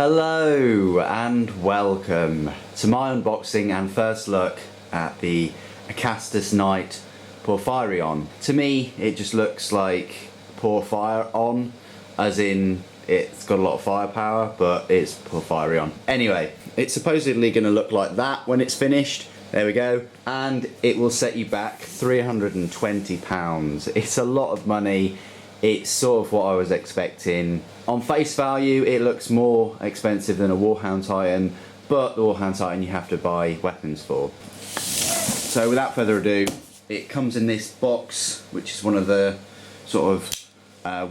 Hello and welcome to my unboxing and first look at the Acastus Knight Porphyrion. To me it just looks like Porphyrion, as in it's got a lot of firepower, but it's Porphyrion. Anyway, it's supposedly going to look like that when it's finished. There we go. And it will set you back £320. It's a lot of money. It's sort of what I was expecting. On face value, it looks more expensive than a Warhound Titan, but the Warhound Titan you have to buy weapons for. So without further ado, it comes in this box, which is one of the sort of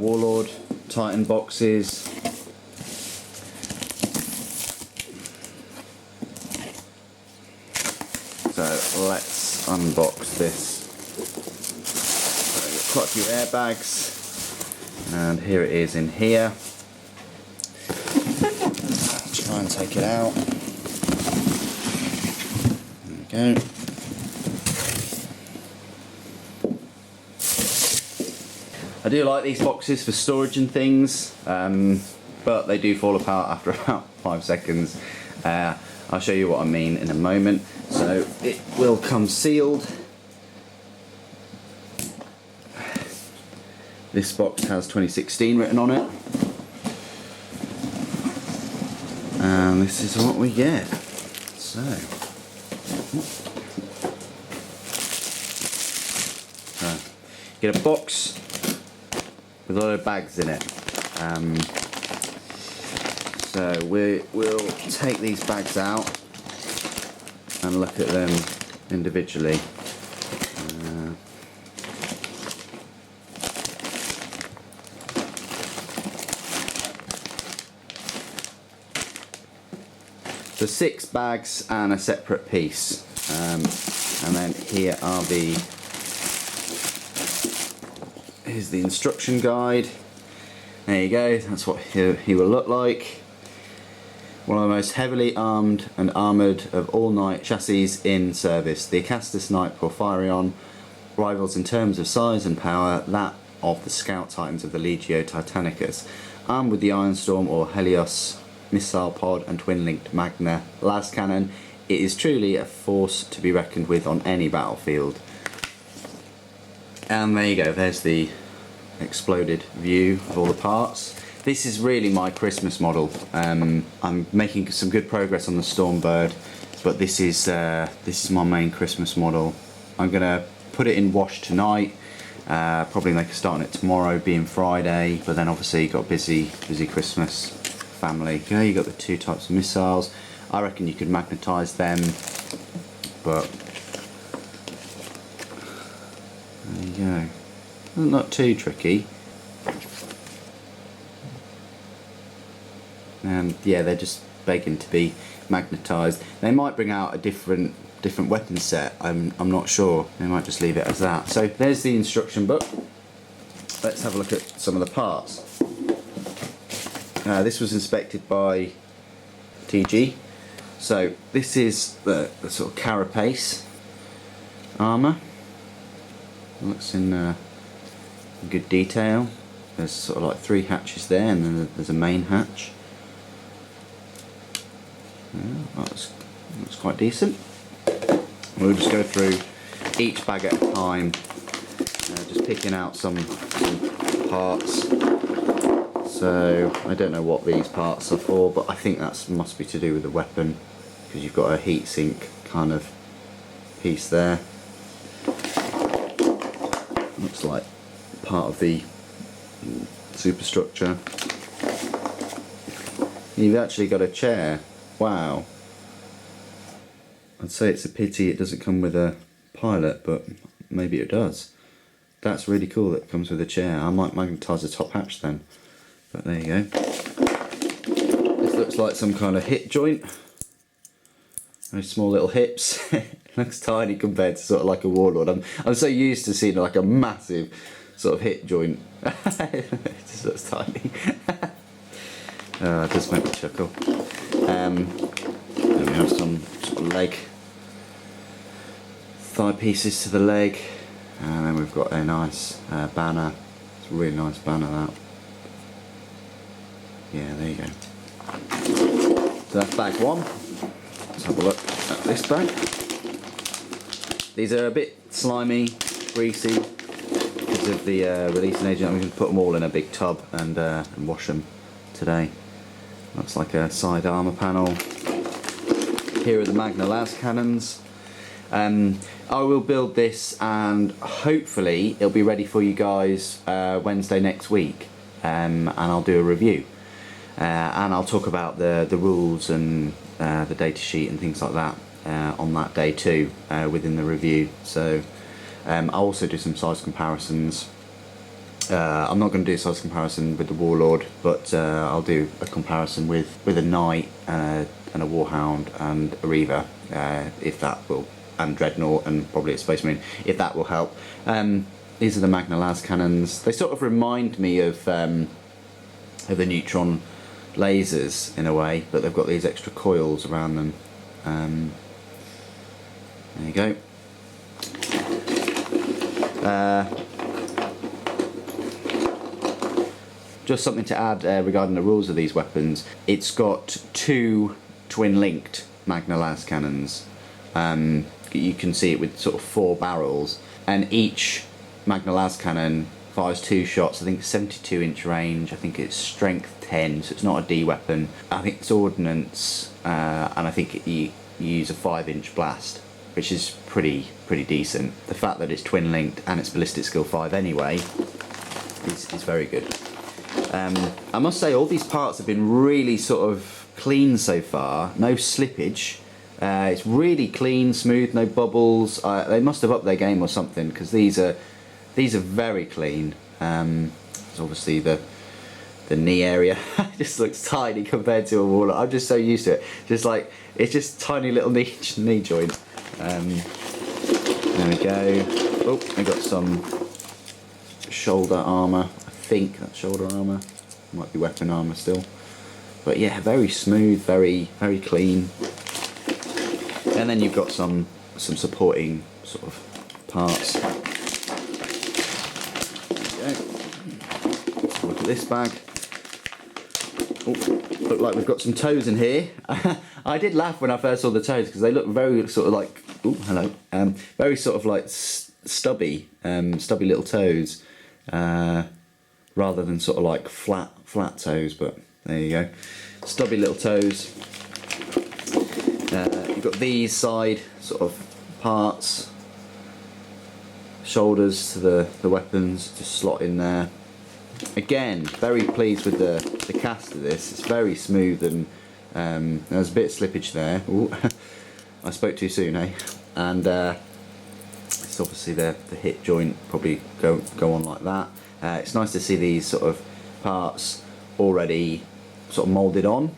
Warlord Titan boxes. So let's unbox this. So I've got quite a few airbags. And here it is in here. Try and take it out. There we go. I do like these boxes for storage and things, but they do fall apart after about 5 seconds. I'll show you what I mean in a moment. So it will come sealed. This box has 2016 written on it, and this is what we get. So, get a box with a lot of bags in it. So we'll take these bags out and look at them individually. So 6 bags and a separate piece, and then here's the instruction guide. There you go, that's what he will look like. One of the most heavily armed and armoured of all Knight chassis in service, the Acastus Knight Porphyrion rivals in terms of size and power that of the Scout Titans of the Legio Titanicus. Armed with the Ironstorm or Helios missile pod and twin-linked Magna las cannon, it is truly a force to be reckoned with on any battlefield. And there you go, there's the exploded view of all the parts. This is really my Christmas model. I'm making some good progress on the Stormbird, but this is my main Christmas model. I'm gonna put it in wash tonight, probably make a start on it tomorrow, being Friday, but then obviously you've got busy Christmas family. Yeah, you got the 2 types of missiles. I reckon you could magnetise them, but there you go. Not too tricky. And yeah, they're just begging to be magnetised. They might bring out a different weapon set. I'm not sure. They might just leave it as that. So there's the instruction book. Let's have a look at some of the parts. This was inspected by TG. So this is the sort of carapace armour. Looks in good detail. There's sort of like 3 hatches there, and then there's a main hatch. Yeah, that's quite decent. We'll just go through each bag at a time, just picking out some parts. So I don't know what these parts are for, but I think that must be to do with the weapon, because you've got a heatsink kind of piece there. Looks like part of the superstructure. You've actually got a chair. Wow. I'd say it's a pity it doesn't come with a pilot, but maybe it does. That's really cool that it comes with a chair. I might magnetise the top hatch then. But there you go. This looks like some kind of hip joint. Those small little hips. It looks tiny compared to sort of like a Warlord. I'm so used to seeing like a massive sort of hip joint. It just looks tiny. It does make me chuckle. Then we have some sort of leg, thigh pieces to the leg, and then we've got a nice banner. It's a really nice banner, that. Yeah, there you go. So that's bag one. Let's have a look at this bag. These are a bit slimy, greasy because of the releasing agent. I'm going to put them all in a big tub and wash them today. Looks like a side armour panel. Here are the Magna las cannons. I will build this and hopefully it'll be ready for you guys Wednesday next week, and I'll do a review and I'll talk about the rules and the data sheet and things like that on that day too within the review. So I'll also do some size comparisons. I'm not going to do a size comparison with the Warlord, but I'll do a comparison with a Knight and a Warhound and a Reaver, if that will, and Dreadnought and probably a Space Marine, if that will help. These are the Magna las cannons. They sort of remind me of the neutron lasers in a way, but they've got these extra coils around them. There you go. Just something to add regarding the rules of these weapons. It's got 2 twin-linked Magna las cannons. You can see it with sort of 4 barrels, and each Magna las cannon fires 2 shots. I think 72-inch range. I think it's strength 10, so it's not a D weapon. I think it's ordnance, and I think you use a 5-inch blast, which is pretty decent. The fact that it's twin-linked and it's ballistic skill 5 anyway is very good. I must say all these parts have been really sort of clean so far. No slippage. It's really clean, smooth, no bubbles. They must have upped their game or something, because these are very clean. There's obviously the knee area just looks tiny compared to a Warlord. I'm just so used to it. Just like it's just tiny little knee joint. There we go. Oh, I got some shoulder armour. I think that's shoulder armour. Might be weapon armour still. But yeah, very smooth, very clean. And then you've got some supporting sort of parts. There you go. Let's look at this bag. Oh, look like we've got some toes in here. I did laugh when I first saw the toes because they look very sort of like, oh hello, very sort of like stubby little toes, rather than sort of like flat toes. But there you go, stubby little toes. You've got these side sort of parts, shoulders to the weapons, just slot in there. Again, very pleased with the cast of this. It's very smooth, and there's a bit of slippage there. Ooh, I spoke too soon, eh? And it's obviously the hip joint probably go on like that. It's nice to see these sort of parts already sort of moulded on.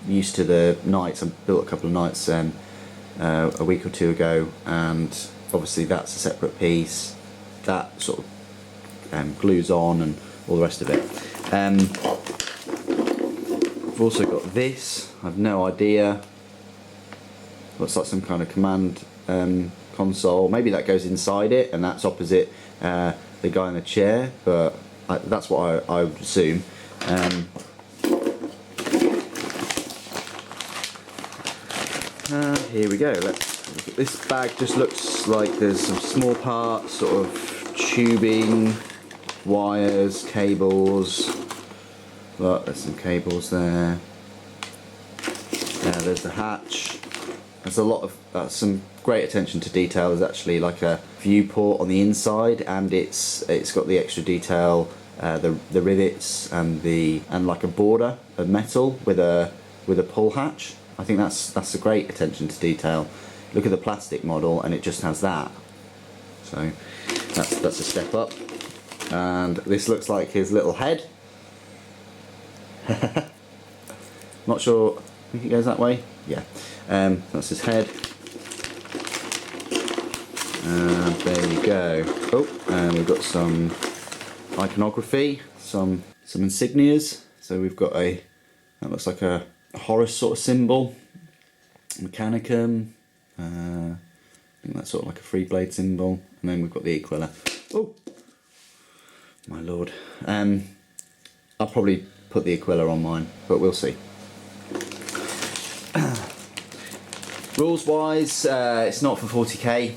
Used to the Knights. I built a couple of Knights a week or two ago, and obviously that's a separate piece that sort of glues on and all the rest of it. I've also got this. I've no idea. Looks like some kind of command console. Maybe that goes inside it and that's opposite the guy in the chair, but that's what I would assume. Here we go. Let's look at this bag. Just looks like there's some small parts, sort of tubing, wires, cables. Look, there's some cables there. There's the hatch. There's a lot of some great attention to detail. There's actually like a viewport on the inside, and it's got the extra detail, the rivets and like a border of metal with a pull hatch. I think that's a great attention to detail. Look at the plastic model, and it just has that. So that's a step up. And this looks like his little head. Not sure. I think it goes that way. Yeah. That's his head. And there you go. Oh, and we've got some iconography, some insignias. So we've got that looks like a Horus sort of symbol, Mechanicum. I think that's sort of like a free blade symbol, and then we've got the Aquila. Oh, my lord! I'll probably put the Aquila on mine, but we'll see. Rules wise, it's not for 40k,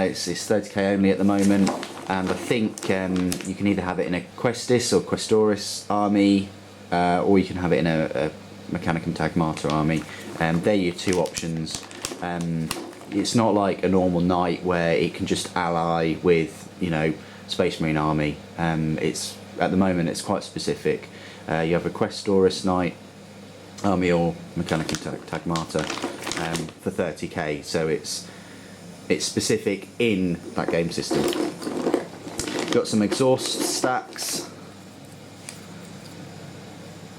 it's 30k only at the moment, and I think you can either have it in a Questis or Questoris army, or you can have it in a Mechanicum Tagmata army. They're your two options. It's not like a normal knight where it can just ally with, you know, Space Marine army. It's at the moment it's quite specific. You have a Questoris knight army or Mechanicum Tagmata for 30k, so it's specific in that game system. Got some exhaust stacks,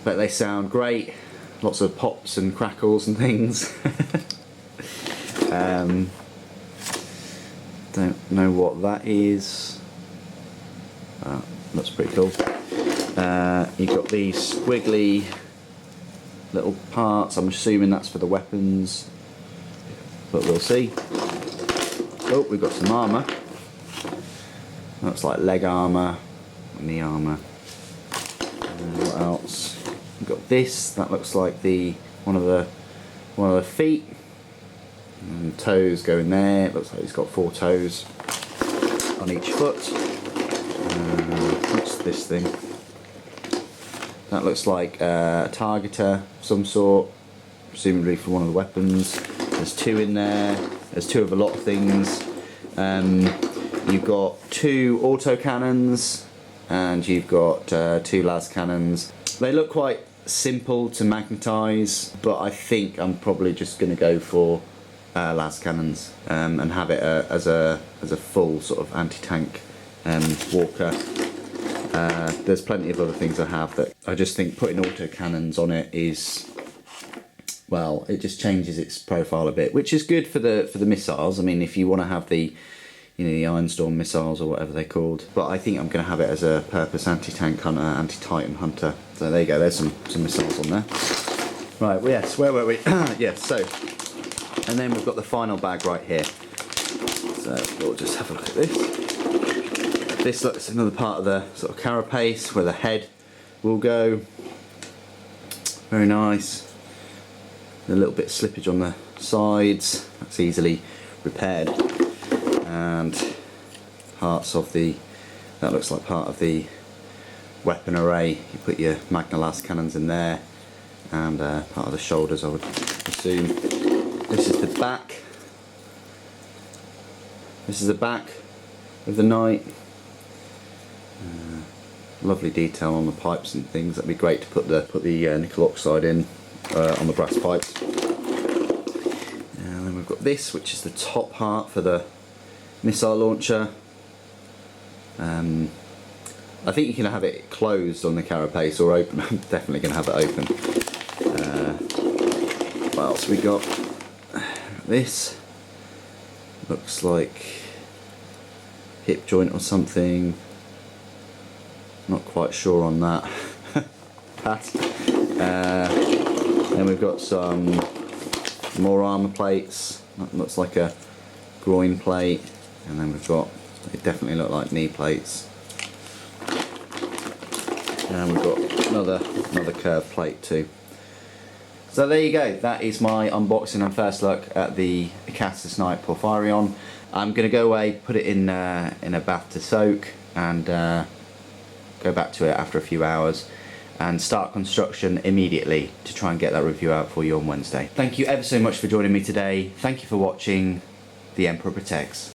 but they sound great. Lots of pops and crackles and things. Don't know what that is. Looks pretty cool. You've got these squiggly little parts. I'm assuming that's for the weapons, but we'll see. Oh, we've got some armour. Looks like leg armour, knee armour. What else? We've got this. That looks like one of the feet. And toes go in there. It looks like he's got 4 toes on each foot. What's this thing? That looks like a targeter of some sort, presumably for one of the weapons. There's 2 in there. There's 2 of a lot of things. You've got 2 auto cannons, and you've got 2 las cannons. They look quite simple to magnetise, but I think I'm probably just going to go for las cannons and have it as a full sort of anti-tank walker. There's plenty of other things I have that I just think putting auto cannons on it is, well, it just changes its profile a bit, which is good for the missiles. I mean, if you want to have the, you know, the Ironstorm missiles or whatever they're called, but I think I'm going to have it as a purpose anti-tank hunter, anti-titan hunter. So there you go. There's some missiles on there. Right. Well, yes. Where were we? Yeah. So, and then we've got the final bag right here. So we'll just have a look at this. This looks another part of the sort of carapace where the head will go. Very nice. A little bit of slippage on the sides. That's easily repaired. And parts of that looks like part of the weapon array. You put your Magna las cannons in there, and part of the shoulders, I would assume. This is the back. This is the back of the knight. Lovely detail on the pipes and things. That'd be great to put the nickel oxide in on the brass pipes. And then we've got this, which is the top part for the missile launcher. I think you can have it closed on the carapace or open. I'm definitely going to have it open. What else we got? This looks like hip joint or something. Not quite sure on that. Then we've got some more armour plates. That looks like a groin plate, and then we've got, they definitely look like knee plates. And we've got another curved plate too. So there you go. That is my unboxing and first look at the Acatus Knight Porphyrion. I'm going to go away, put it in a bath to soak, and go back to it after a few hours and start construction immediately to try and get that review out for you on Wednesday. Thank you ever so much for joining me today. Thank you for watching. The Emperor Protects.